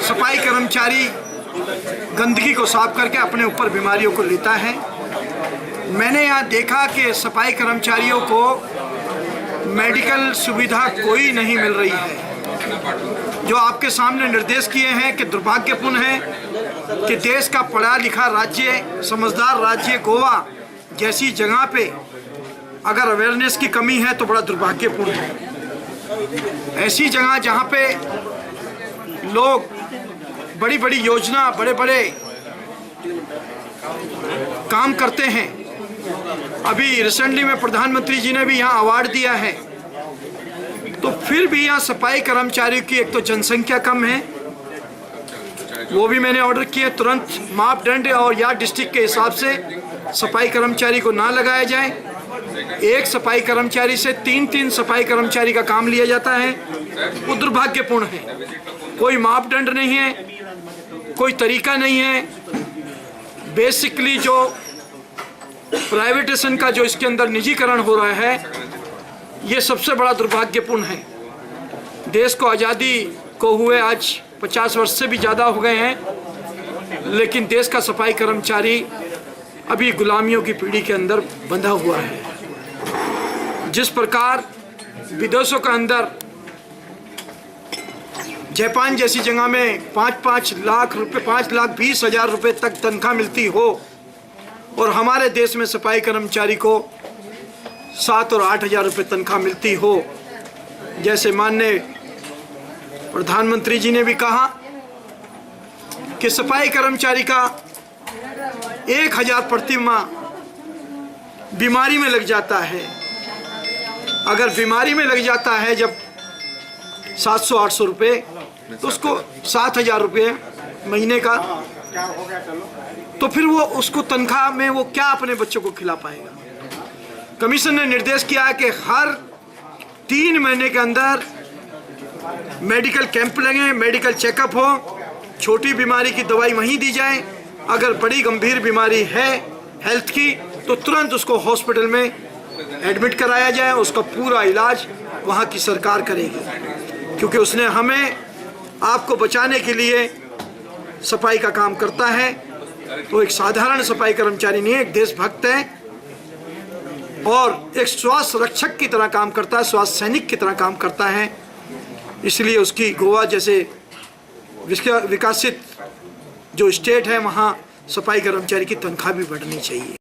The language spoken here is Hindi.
सफाई कर्मचारी गंदगी को साफ करके अपने ऊपर बीमारियों को लेता है। मैंने यहाँ देखा कि सफाई कर्मचारियों को मेडिकल सुविधा कोई नहीं मिल रही है। जो आपके सामने निर्देश किए हैं कि दुर्भाग्यपूर्ण है कि देश का पढ़ा लिखा राज्य, समझदार राज्य गोवा जैसी जगह पे अगर अवेयरनेस की कमी है तो बड़ा दुर्भाग्यपूर्ण है। ऐसी जगह जहाँ पे लोग बड़ी बड़ी योजना, बड़े बड़े काम करते हैं। अभी रिसेंटली में प्रधानमंत्री जी ने भी यहाँ अवार्ड दिया है, तो फिर भी यहाँ सफाई कर्मचारियों की एक तो जनसंख्या कम है, वो भी मैंने ऑर्डर किए तुरंत मापदंड और या डिस्ट्रिक्ट के हिसाब से सफाई कर्मचारी को ना लगाया जाए। एक सफाई कर्मचारी से तीन सफाई कर्मचारी का काम लिया जाता है, वो दुर्भाग्यपूर्ण है। कोई मापदंड नहीं है, कोई तरीका नहीं है। बेसिकली जो प्राइवेटेशन का जो इसके अंदर निजीकरण हो रहा है, ये सबसे बड़ा दुर्भाग्यपूर्ण है। देश को आज़ादी को हुए आज 50 वर्ष से भी ज़्यादा हो गए हैं, लेकिन देश का सफाई कर्मचारी अभी गुलामियों की पीढ़ी के अंदर बंधा हुआ है। जिस प्रकार विदेशों के अंदर जापान जैसी जगह में 5-5 लाख रुपए, 5,20,000 रुपए तक तनख्वाह मिलती हो, और हमारे देश में सफाई कर्मचारी को 7 और 8,000 रुपए तनख्वाह मिलती हो। जैसे माननीय प्रधानमंत्री जी ने भी कहा कि सफाई कर्मचारी का 1,000 प्रति माह बीमारी में लग जाता है। अगर बीमारी में लग जाता है जब 700-800 रुपये, तो उसको 7,000 रुपये महीने का, तो फिर वो उसको तनख्वाह में वो क्या अपने बच्चों को खिला पाएगा। कमीशन ने निर्देश किया है कि हर 3 महीने के अंदर मेडिकल कैंप लगे, मेडिकल चेकअप हो, छोटी बीमारी की दवाई वहीं दी जाए, अगर बड़ी गंभीर बीमारी है हेल्थ की तो तुरंत उसको हॉस्पिटल में एडमिट कराया जाए, उसका पूरा इलाज वहाँ की सरकार करेगी, क्योंकि उसने हमें आपको बचाने के लिए सफाई का काम करता है। तो एक साधारण सफाई कर्मचारी नहीं है, एक देशभक्त है और एक स्वास्थ्य रक्षक की तरह काम करता है, स्वास्थ्य सैनिक की तरह काम करता है। इसलिए उसकी गोवा जैसे विकसित जो स्टेट है, वहाँ सफाई कर्मचारी की तनख्वाह भी बढ़नी चाहिए।